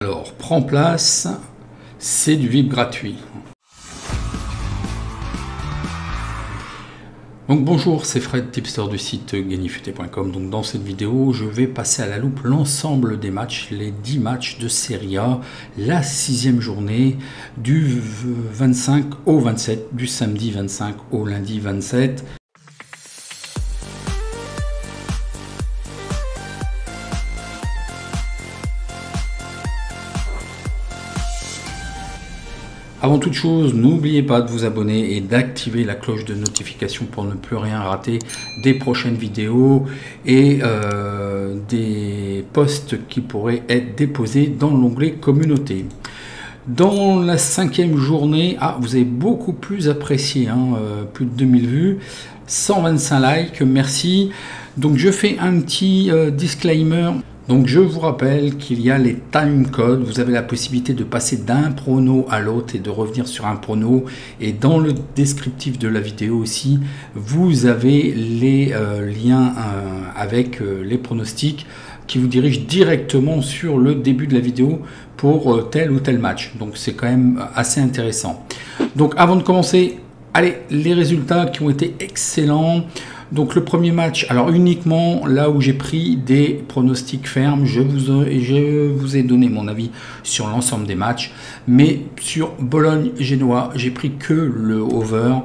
Alors, prends place, c'est du VIP gratuit. Donc bonjour, c'est Fred, tipster du site gagnifuté.com. Donc dans cette vidéo, je vais passer à la loupe l'ensemble des matchs, les 10 matchs de Serie A, la 6e journée du 25 au 27, du samedi 25 au lundi 27. Avant toute chose, n'oubliez pas de vous abonner et d'activer la cloche de notification pour ne plus rien rater des prochaines vidéos et des posts qui pourraient être déposés dans l'onglet communauté. Dans la 5e journée, vous avez beaucoup plus apprécié, plus de 2000 vues, 125 likes, merci. Donc je fais un petit disclaimer. Donc je vous rappelle qu'il y a les time codes, vous avez la possibilité de passer d'un prono à l'autre et de revenir sur un prono, et dans le descriptif de la vidéo aussi, vous avez les liens avec les pronostics qui vous dirigent directement sur le début de la vidéo pour tel ou tel match. Donc c'est quand même assez intéressant. Donc avant de commencer, allez, les résultats qui ont été excellents. Donc le premier match, alors uniquement là où j'ai pris des pronostics fermes, je vous ai donné mon avis sur l'ensemble des matchs, mais sur Bologne-Genoa, j'ai pris que le over,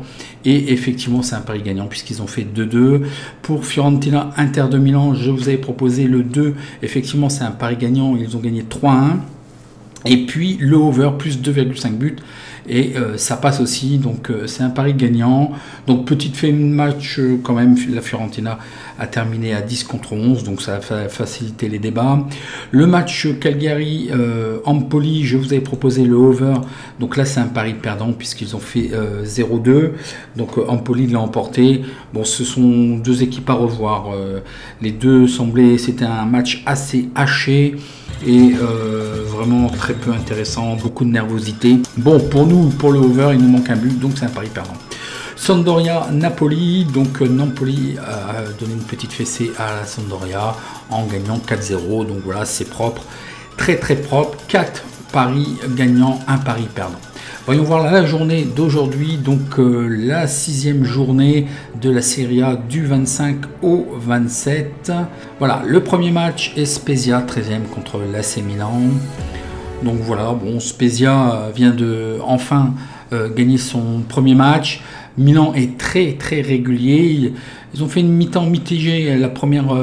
et effectivement c'est un pari gagnant puisqu'ils ont fait 2-2. Pour Fiorentina-Inter de Milan, je vous avais proposé le 2, effectivement c'est un pari gagnant, ils ont gagné 3-1. Et puis le over plus 2,5 buts, et ça passe aussi, donc c'est un pari gagnant. Donc petite fait de match quand même, la Fiorentina a terminé à 10 contre 11, donc ça a facilité les débats. Le match Cagliari-Empoli, je vous avais proposé le over, donc là c'est un pari perdant puisqu'ils ont fait 0-2, donc Empoli l'a emporté. Bon, ce sont deux équipes à revoir, les deux semblaient, c'était un match assez haché et vraiment très peu intéressant, beaucoup de nervosité. Bon, pour nous, pour le over, il nous manque un but, donc c'est un pari perdant. Sampdoria-Napoli, donc Napoli a donné une petite fessée à la Sampdoria en gagnant 4-0, donc voilà, c'est propre, très très propre. 4 paris gagnants, un pari perdant. Voyons voir la journée d'aujourd'hui, donc la 6e journée de la Serie A du 25 au 27. Voilà, le premier match est Spezia, 13e contre l'AC Milan. Donc voilà, bon, Spezia vient de enfin gagner son premier match. Milan est très très régulier. Ils ont fait une mi-temps mitigée la première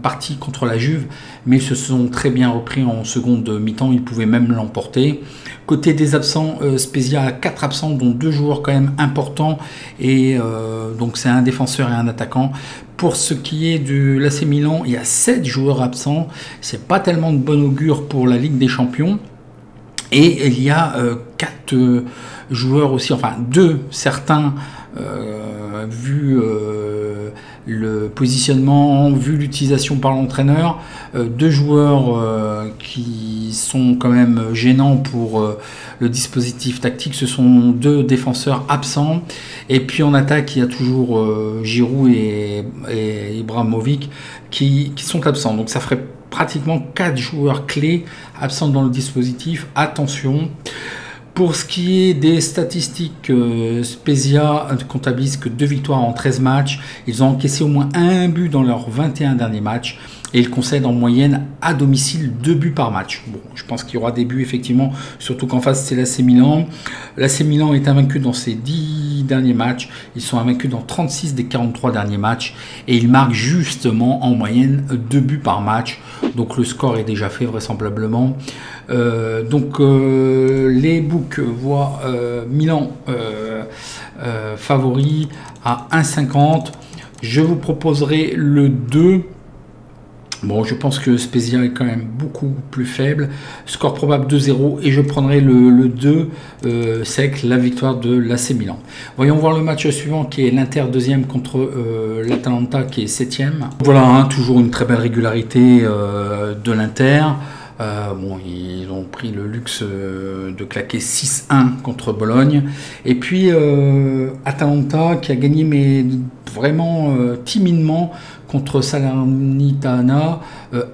partie contre la Juve, mais ils se sont très bien repris en seconde mi-temps. Ils pouvaient même l'emporter. Côté des absents, Spezia a 4 absents, dont 2 joueurs quand même importants. Et donc c'est un défenseur et un attaquant. Pour ce qui est de l'AC Milan, il y a 7 joueurs absents. C'est pas tellement de bon augure pour la Ligue des Champions. Et il y a 4 joueurs aussi, enfin 2 certains, vu le positionnement, vu l'utilisation par l'entraîneur, 2 joueurs qui sont quand même gênants pour le dispositif tactique. Ce sont 2 défenseurs absents. Et puis en attaque, il y a toujours Giroud et Ibrahimovic qui sont absents. Donc ça ferait pratiquement 4 joueurs clés absents dans le dispositif. Attention. Pour ce qui est des statistiques, Spezia comptabilise que 2 victoires en 13 matchs. Ils ont encaissé au moins 1 but dans leurs 21 derniers matchs. Et ils concèdent en moyenne à domicile 2 buts par match. Bon, je pense qu'il y aura des buts effectivement, surtout qu'en face c'est l'AC Milan. L'AC Milan est invaincu dans ses 10 derniers matchs. Ils sont invaincus dans 36 des 43 derniers matchs. Et ils marquent justement en moyenne 2 buts par match. Donc le score est déjà fait vraisemblablement. Les books voient Milan favori à 1,50. Je vous proposerai le 2. Bon, je pense que Spezia est quand même beaucoup plus faible. Score probable 2-0, et je prendrai le 2 sec, la victoire de l'AC Milan. Voyons voir le match suivant qui est l'Inter 2e contre l'Atalanta qui est 7e. Voilà, toujours une très belle régularité de l'Inter. Bon, ils ont pris le luxe de claquer 6-1 contre Bologne. Et puis Atalanta qui a gagné, mais vraiment timidement, contre Salernitana,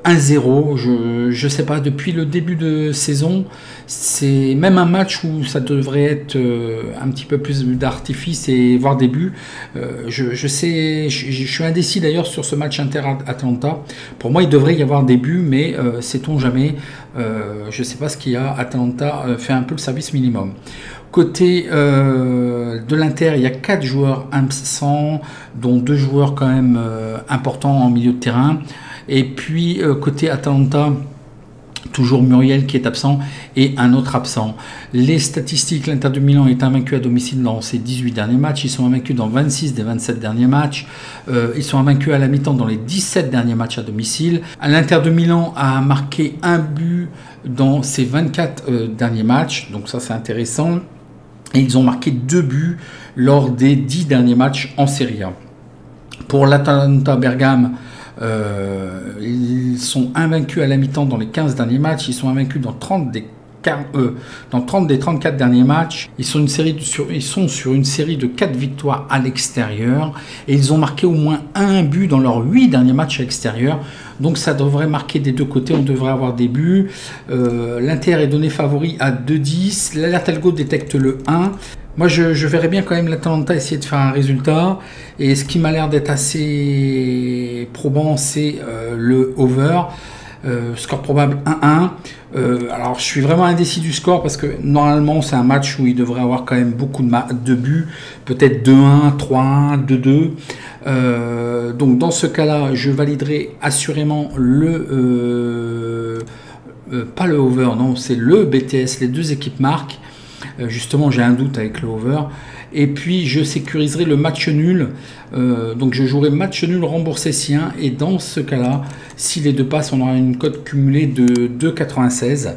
1-0. Je sais pas, depuis le début de saison, c'est même un match où ça devrait être un petit peu plus d'artifice et voire des buts. Je suis indécis d'ailleurs sur ce match Inter-Atalanta. Pour moi, il devrait y avoir des buts, mais sait-on jamais. Je sais pas ce qu'il y a. Atalanta fait un peu le service minimum. Côté de l'Inter, il y a 4 joueurs absents, dont 2 joueurs quand même importants en milieu de terrain. Et puis côté Atalanta, toujours Muriel qui est absent et un autre absent. Les statistiques, l'Inter de Milan est invaincu à domicile dans ses 18 derniers matchs. Ils sont invaincus dans 26 des 27 derniers matchs. Ils sont invaincus à la mi-temps dans les 17 derniers matchs à domicile. L'Inter de Milan a marqué un but dans ses 24 derniers matchs. Donc ça, c'est intéressant. Et ils ont marqué 2 buts lors des 10 derniers matchs en Serie A. Pour l'Atalanta Bergame, ils sont invaincus à la mi-temps dans les 15 derniers matchs. Ils sont invaincus dans 30 des 34 derniers matchs. Ils sont sur une série de 4 victoires à l'extérieur. Et ils ont marqué au moins un but dans leurs 8 derniers matchs à l'extérieur. Donc ça devrait marquer des deux côtés. On devrait avoir des buts. L'Inter est donné favori à 2-10. L'Atalgo détecte le 1. Moi, je verrais bien quand même l'Atalanta essayer de faire un résultat. Et ce qui m'a l'air d'être assez probant, c'est le over. Score probable 1-1. Alors, je suis vraiment indécis du score parce que normalement, c'est un match où il devrait avoir quand même beaucoup de buts. Peut-être 2-1, 3-1, 2-2. Donc, dans ce cas-là, je validerai assurément pas le over, non, c'est le BTS. Les deux équipes marquent. Justement, j'ai un doute avec le over. Et puis, je sécuriserai le match nul. Donc, je jouerai match nul remboursé si 1. Et dans ce cas-là, si les deux passent, on aura une cote cumulée de 2,96.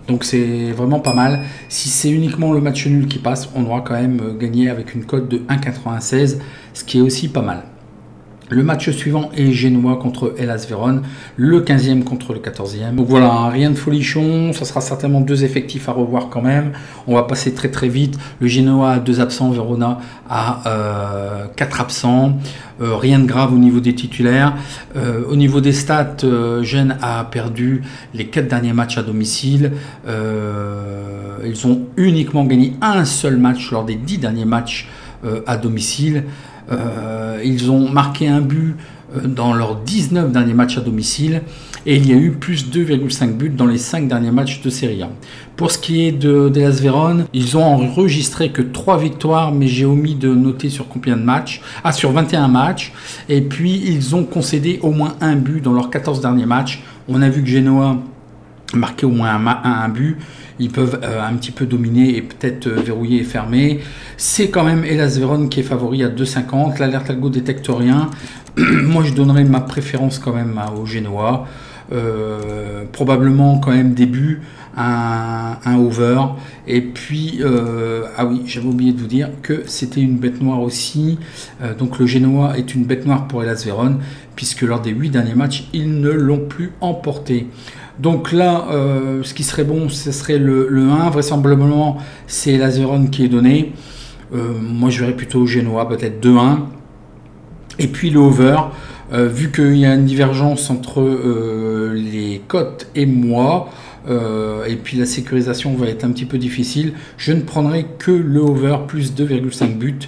Donc, c'est vraiment pas mal. Si c'est uniquement le match nul qui passe, on aura quand même gagné avec une cote de 1,96, ce qui est aussi pas mal. Le match suivant est Genoa contre Hellas Vérone, le 15e contre le 14e. Donc voilà, rien de folichon, ça sera certainement 2 effectifs à revoir quand même. On va passer très très vite. Le Genoa a 2 absents, Verona a 4 absents. Rien de grave au niveau des titulaires. Au niveau des stats, Gênes a perdu les 4 derniers matchs à domicile. Ils ont uniquement gagné un seul match lors des 10 derniers matchs à domicile. Ils ont marqué un but dans leurs 19 derniers matchs à domicile et il y a eu plus 2,5 buts dans les 5 derniers matchs de Serie A. Pour ce qui est de Hellas Vérone, ils ont enregistré que 3 victoires, mais j'ai omis de noter sur combien de matchs. Sur 21 matchs. Et puis ils ont concédé au moins un but dans leurs 14 derniers matchs. On a vu que Genoa marquait au moins un but. Ils peuvent un petit peu dominer et peut-être verrouiller et fermer. C'est quand même Hellas Vérone qui est favori à 2,50. L'alerte algo détecte rien. Moi, je donnerais ma préférence quand même au Genoa. Probablement quand même des buts, un over. Et puis, ah oui, j'avais oublié de vous dire que c'était une bête noire aussi. Donc le Genoa est une bête noire pour Hellas Vérone, puisque lors des 8 derniers matchs, ils ne l'ont plus emporté. Donc là, ce qui serait bon, ce serait le 1. Vraisemblablement, c'est Hellas Vérone qui est donné. Moi, je verrais plutôt Genoa, peut-être 2-1. Et puis le over, vu qu'il y a une divergence entre les cotes et moi, et puis la sécurisation va être un petit peu difficile, je ne prendrai que le over plus 2,5 buts.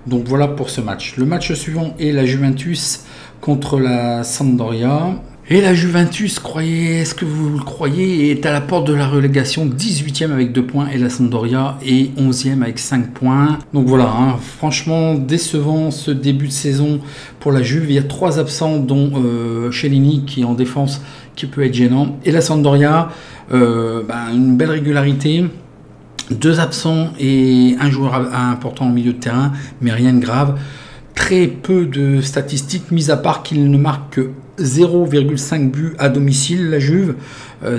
Donc voilà pour ce match. Le match suivant est la Juventus contre la Sampdoria. Et la Juventus, est-ce que vous le croyez, est à la porte de la relégation, 18e avec 2 points, et la Sampdoria est 11e avec 5 points. Donc voilà, franchement décevant ce début de saison pour la Juve. Il y a 3 absents, dont Chiellini qui est en défense, qui peut être gênant. Et la Sampdoria, une belle régularité. 2 absents et un joueur important au milieu de terrain, mais rien de grave. Très peu de statistiques, mis à part qu'il ne marque que 0,5 buts à domicile, la Juve.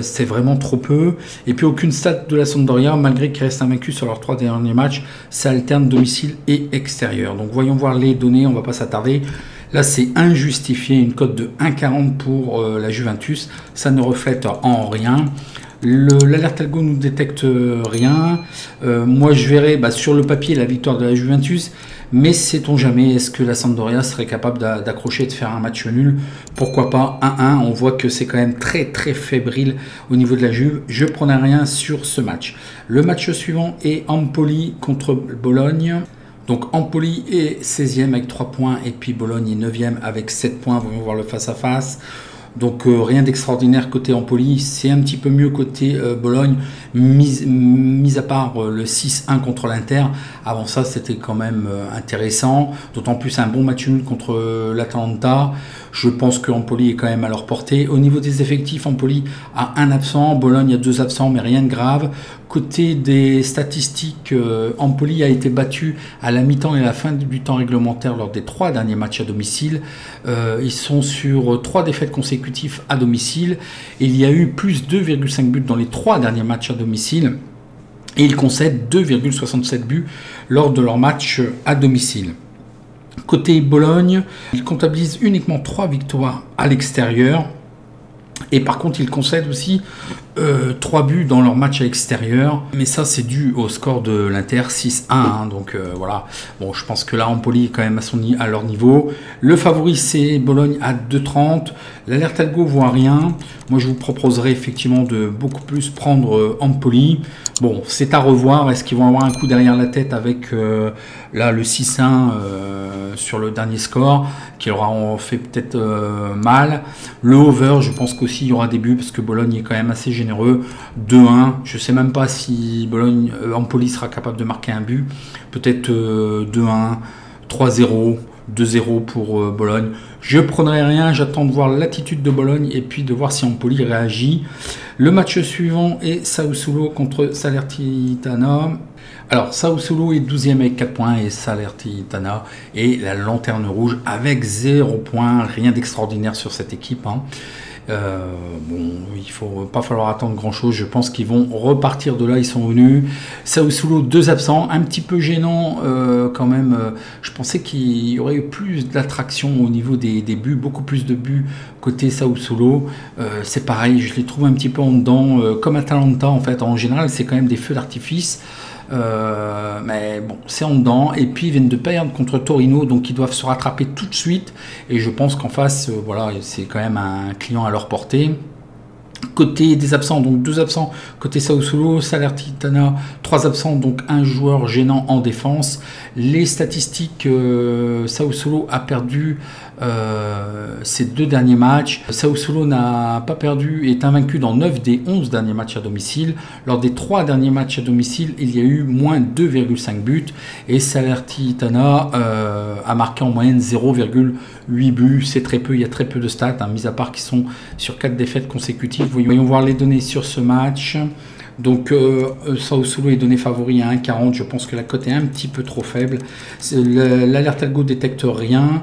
C'est vraiment trop peu. Et puis aucune stat de la Sampdoria, malgré qu'ils restent invaincus sur leurs 3 derniers matchs. Ça alterne domicile et extérieur. Donc voyons voir les données, on va pas s'attarder. Là, c'est injustifié, une cote de 1,40 pour la Juventus. Ça ne reflète en rien. L'alerte algo nous détecte rien. Moi, je verrais sur le papier la victoire de la Juventus. Mais sait-on jamais, est-ce que la Sampdoria serait capable d'accrocher et de faire un match nul? Pourquoi pas 1-1? On voit que c'est quand même très très fébrile au niveau de la Juve. Je prenais rien sur ce match. Le match suivant est Empoli contre Bologne. Donc Empoli est 16e avec 3 points et puis Bologne est 9e avec 7 points. Voyons voir le face-à-face. Donc rien d'extraordinaire côté Empoli, c'est un petit peu mieux côté Bologne, mis à part le 6-1 contre l'Inter. Avant ça, c'était quand même intéressant, d'autant plus un bon match nul contre l'Atalanta. Je pense que Empoli est quand même à leur portée. Au niveau des effectifs, Empoli a un absent, Bologne a 2 absents, mais rien de grave. Côté des statistiques, Empoli a été battu à la mi-temps et à la fin du temps réglementaire lors des 3 derniers matchs à domicile. Ils sont sur 3 défaites consécutives à domicile. Il y a eu plus 2,5 buts dans les 3 derniers matchs à domicile. Et ils concèdent 2,67 buts lors de leurs matchs à domicile. Côté Bologne, ils comptabilisent uniquement 3 victoires à l'extérieur. Et par contre, ils concèdent aussi 3 buts dans leur match à l'extérieur. Mais ça, c'est dû au score de l'Inter 6-1. Hein, donc voilà. Bon, je pense que là, Empoli est quand même à leur niveau. Le favori, c'est Bologne à 2,30. L'alerte algo voit rien. Moi, je vous proposerais effectivement de beaucoup plus prendre Empoli. Bon, c'est à revoir. Est-ce qu'ils vont avoir un coup derrière la tête avec là le 6-1 sur le dernier score qui leur a fait peut-être mal. Le over, je pense qu'aussi il y aura des buts parce que Bologne est quand même assez généreux. 2-1. Je ne sais même pas si Empoli sera capable de marquer un but. Peut-être 2-1, 3-0. 2-0 pour Bologne. Je ne prendrai rien, j'attends de voir l'attitude de Bologne et puis de voir si Empoli réagit. Le match suivant est Sassuolo contre Salernitana. Alors Sassuolo est 12e avec 4 points et Salernitana est la lanterne rouge avec 0 points. Rien d'extraordinaire sur cette équipe. Hein. Bon, il faut pas falloir attendre grand chose. Je pense qu'ils vont repartir de là. Ils sont venus. Sassuolo 2 absents, un petit peu gênant quand même. Je pensais qu'il y aurait eu plus d'attraction au niveau des buts, beaucoup plus de buts côté Sassuolo. C'est pareil, je les trouve un petit peu en dedans, comme Atalanta en fait. En général, c'est quand même des feux d'artifice. Mais bon, c'est en dedans. Et puis ils viennent de perdre contre Torino, donc ils doivent se rattraper tout de suite. Et je pense qu'en face, voilà, c'est quand même un client à leur portée. Côté des absents, donc 2 absents côté Sassuolo, Salernitana 3 absents, donc un joueur gênant en défense. Les statistiques, Sassuolo a perdu ces 2 derniers matchs. Sassuolo n'a pas perdu et est invaincu dans 9 des 11 derniers matchs à domicile. Lors des 3 derniers matchs à domicile, il y a eu moins 2,5 buts et Salernitana a marqué en moyenne 0,8 buts. C'est très peu, il y a très peu de stats, hein, mis à part qu'ils sont sur 4 défaites consécutives. Voyons voir les données sur ce match. Donc Sassuolo est donné favori à 1,40. Je pense que la cote est un petit peu trop faible. L'alerte algo détecte rien.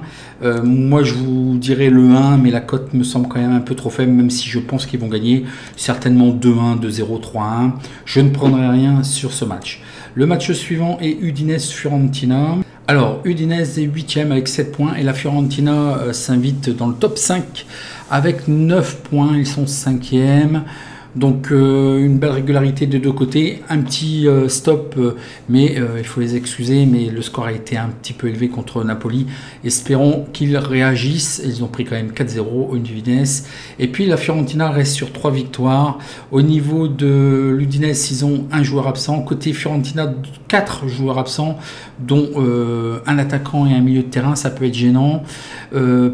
Moi je vous dirais le 1, mais la cote me semble quand même un peu trop faible, même si je pense qu'ils vont gagner certainement 2-1, 2-0, 3-1. Je ne prendrai rien sur ce match. Le match suivant est Udinese-Fiorentina. Alors, Udinese est 8e avec 7 points et la Fiorentina s'invite dans le top 5 avec 9 points. Ils sont 5e. Donc une belle régularité des deux côtés, un petit stop, mais il faut les excuser, mais le score a été un petit peu élevé contre Napoli. Espérons qu'ils réagissent. Ils ont pris quand même 4-0 au Udinese. Et puis la Fiorentina reste sur 3 victoires. Au niveau de l'Udinese, ils ont un joueur absent. Côté Fiorentina, 4 joueurs absents, dont un attaquant et un milieu de terrain. Ça peut être gênant.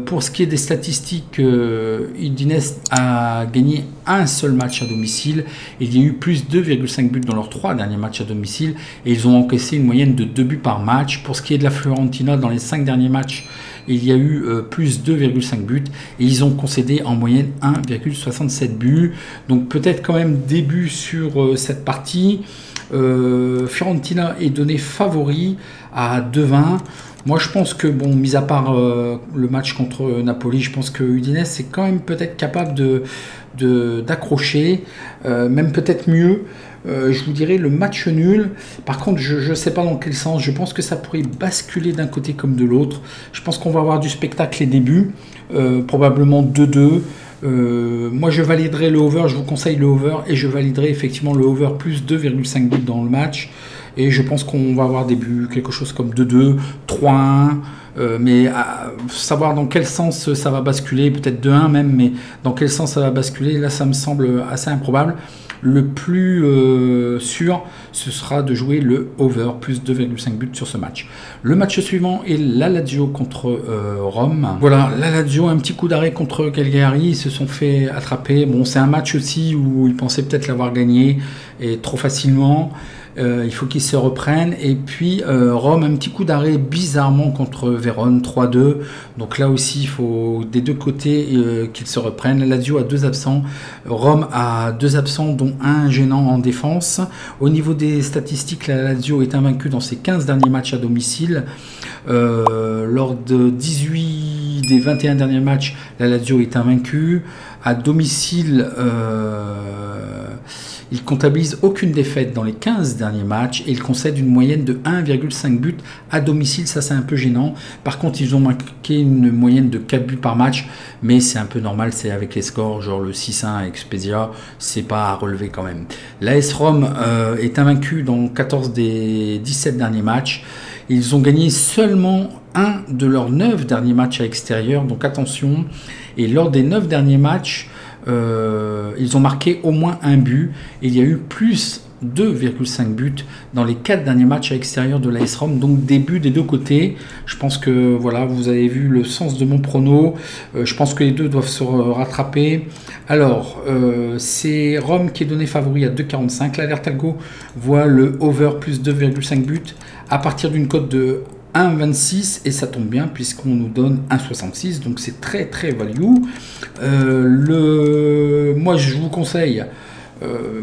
Pour ce qui est des statistiques, Udinese a gagné un seul match à domicile. Il y a eu plus 2,5 buts dans leurs 3 derniers matchs à domicile et ils ont encaissé une moyenne de 2 buts par match. Pour ce qui est de la Fiorentina, dans les 5 derniers matchs, il y a eu plus 2,5 buts et ils ont concédé en moyenne 1,67 buts. Donc peut-être quand même des buts sur cette partie. Fiorentina est donné favori à 2,20. Moi, je pense que, bon, mis à part le match contre Napoli, je pense que Udinese est quand même peut-être capable d'accrocher, même peut-être mieux. Je vous dirais le match nul. Par contre, je ne sais pas dans quel sens. Je pense que ça pourrait basculer d'un côté comme de l'autre. Je pense qu'on va avoir du spectacle les débuts, probablement 2-2. Moi, je validerai le over. Je vous conseille le over et je validerai effectivement le over plus 2,5 buts dans le match. et je pense qu'on va avoir des buts, quelque chose comme 2-2, 3-1, mais à savoir dans quel sens ça va basculer, peut-être 2-1 même, mais dans quel sens ça va basculer, là ça me semble assez improbable. Le plus sûr, ce sera de jouer le over, plus 2,5 buts sur ce match. Le match suivant est la Lazio contre Rome. Voilà, la Lazio, un petit coup d'arrêt contre Cagliari, ils se sont fait attraper. Bon, c'est un match aussi où ils pensaient peut-être l'avoir gagné, et trop facilement. Il faut qu'ils se reprennent. Et puis Rome, un petit coup d'arrêt bizarrement contre Vérone, 3-2. Donc là aussi, il faut des deux côtés qu'ils se reprennent. La Lazio a 2 absents. Rome a 2 absents, dont un gênant en défense. Au niveau des statistiques, la Lazio est invaincue dans ses 15 derniers matchs à domicile. Lors de 18 des 21 derniers matchs, la Lazio est invaincue. À domicile, il comptabilise aucune défaite dans les 15 derniers matchs et il concède une moyenne de 1,5 buts à domicile. Ça, c'est un peu gênant. Par contre, ils ont marqué une moyenne de 4 buts par match, mais c'est un peu normal. C'est avec les scores, genre le 6-1 avec Spezia, c'est pas à relever quand même. L'AS Rome est invaincu dans 14 des 17 derniers matchs. Ils ont gagné seulement un de leurs 9 derniers matchs à l'extérieur, donc attention. Et lors des 9 derniers matchs, ils ont marqué au moins un but. Il y a eu plus 2,5 buts dans les 4 derniers matchs à l'extérieur de l'AS Rome, donc des buts des deux côtés. Je pense que voilà, vous avez vu le sens de mon prono. Je pense que les deux doivent se rattraper. Alors, c'est Rome qui est donné favori à 2,45. L'Alert Algo voit le over plus 2,5 buts à partir d'une cote de 1,26 et ça tombe bien puisqu'on nous donne 1,66, donc c'est très très value. Moi je vous conseille,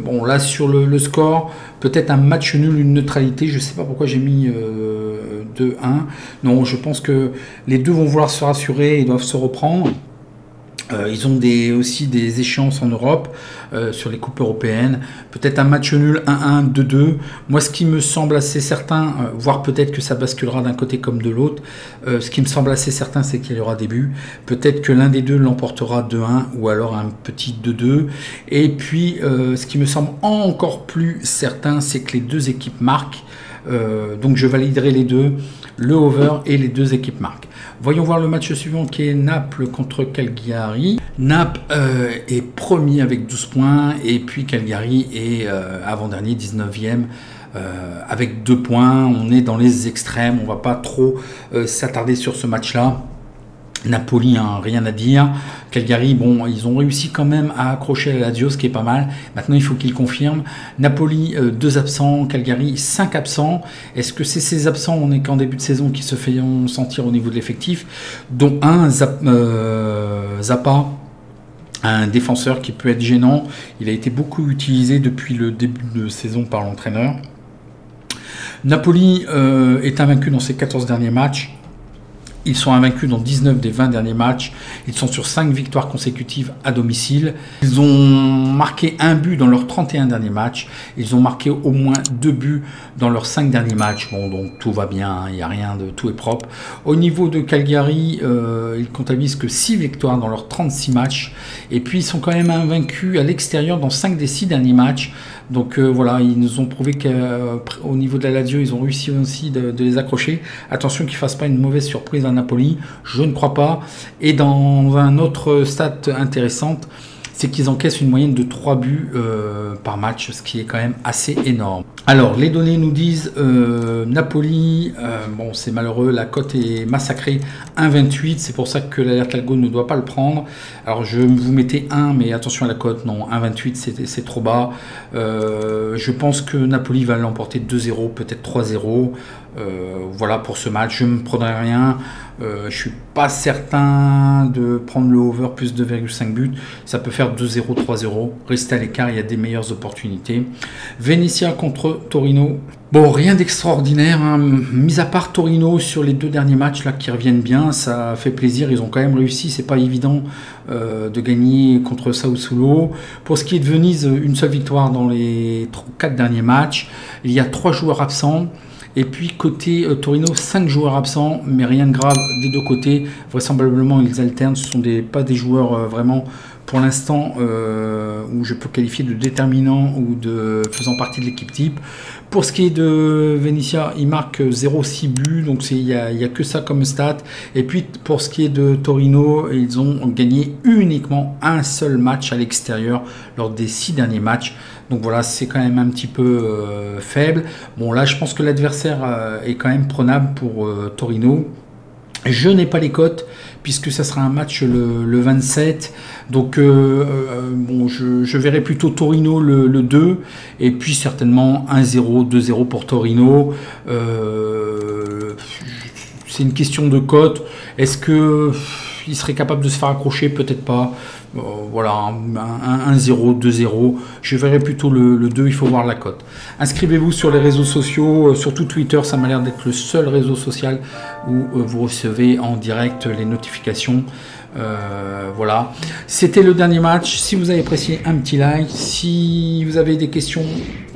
bon là sur le score, peut-être un match nul, une neutralité, je sais pas pourquoi j'ai mis 2-1. Non, je pense que les deux vont vouloir se rassurer et doivent se reprendre. Ils ont aussi des échéances en Europe sur les coupes européennes. Peut-être un match nul 1-1, 2-2. Moi, ce qui me semble assez certain, voire peut-être que ça basculera d'un côté comme de l'autre, ce qui me semble assez certain, c'est qu'il y aura des buts. Peut-être que l'un des deux l'emportera 2-1 ou alors un petit 2-2. Et puis, ce qui me semble encore plus certain, c'est que les deux équipes marquent. Donc, je validerai les deux, le over et les deux équipes marquent. Voyons voir le match suivant qui est Naples contre Cagliari. Naples est premier avec 12 points et puis Cagliari est avant-dernier, 19e avec 2 points. On est dans les extrêmes, on va pas trop s'attarder sur ce match-là. Napoli, hein, rien à dire. Cagliari, bon, ils ont réussi quand même à accrocher la Lazio, ce qui est pas mal. Maintenant, il faut qu'ils confirment. Napoli, 2 absents. Cagliari, 5 absents. Est-ce que c'est ces absents, on est qu'en début de saison, qui se font sentir au niveau de l'effectif, dont un Zappa, un défenseur qui peut être gênant. Il a été beaucoup utilisé depuis le début de saison par l'entraîneur. Napoli est invaincu dans ses 14 derniers matchs. Ils sont invaincus dans 19 des 20 derniers matchs. Ils sont sur 5 victoires consécutives à domicile. Ils ont marqué un but dans leurs 31 derniers matchs. Ils ont marqué au moins 2 buts dans leurs 5 derniers matchs. Bon, donc tout va bien, il n'y a rien de tout est propre. Au niveau de Cagliari, ils comptabilisent que 6 victoires dans leurs 36 matchs. Et puis ils sont quand même invaincus à l'extérieur dans 5 des 6 derniers matchs. Donc voilà, ils nous ont prouvé qu'au niveau de la Lazio, ils ont réussi aussi de les accrocher. Attention qu'ils ne fassent pas une mauvaise surprise à Napoli, je ne crois pas. Et dans un autre stat intéressante, c'est qu'ils encaissent une moyenne de 3 buts par match, ce qui est quand même assez énorme. Alors, les données nous disent Napoli, bon, c'est malheureux, la cote est massacrée, 1,28, c'est pour ça que l'Alert Algo ne doit pas le prendre. Alors, je vous mettais 1, mais attention à la cote, non, 1,28, c'est trop bas. Je pense que Napoli va l'emporter 2-0, peut-être 3-0. Voilà pour ce match, je ne me prendrai rien. Je suis pas certain de prendre le over plus 2,5 buts. Ça peut faire 2-0, 3-0. Restez à l'écart, il y a des meilleures opportunités. Venezia contre Torino. Bon, rien d'extraordinaire, hein. Mis à part Torino sur les 2 derniers matchs là qui reviennent bien, ça fait plaisir. Ils ont quand même réussi, c'est pas évident de gagner contre Sassuolo. Pour ce qui est de Venise, une seule victoire dans les 4 derniers matchs. Il y a 3 joueurs absents. Et puis côté Torino, 5 joueurs absents, mais rien de grave des deux côtés. Vraisemblablement, ils alternent. Ce ne sont pas des joueurs vraiment pour l'instant où je peux qualifier de déterminant ou de faisant partie de l'équipe type. Pour ce qui est de Venezia, il marque 0,6 buts, donc il n'y a que ça comme stat. Et puis pour ce qui est de Torino, ils ont gagné uniquement un seul match à l'extérieur lors des 6 derniers matchs. Donc voilà, c'est quand même un petit peu faible. Bon là, je pense que l'adversaire est quand même prenable pour Torino. Je n'ai pas les cotes puisque ça sera un match le 27. Donc bon, je verrai plutôt Torino le 2 et puis certainement 1-0, 2-0 pour Torino. C'est une question de cote. Est-ce que il serait capable de se faire accrocher? Peut-être pas. Voilà, 1-0, 2-0. Je verrai plutôt le 2, il faut voir la cote. Inscrivez-vous sur les réseaux sociaux, surtout Twitter, ça m'a l'air d'être le seul réseau social où vous recevez en direct les notifications. Voilà, c'était le dernier match. Si vous avez apprécié, un petit like. Si vous avez des questions,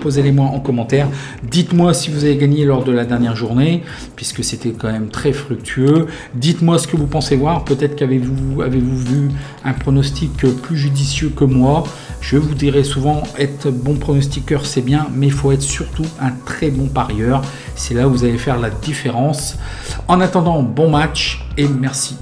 posez-les-moi en commentaire. Dites-moi si vous avez gagné lors de la dernière journée, puisque c'était quand même très fructueux. Dites-moi ce que vous pensez voir. Peut-être qu'avez-vous vu un pronostic plus judicieux que moi. Je vous dirai souvent, être bon pronostiqueur c'est bien, mais il faut être surtout un très bon parieur. C'est là où vous allez faire la différence. En attendant, bon match et merci.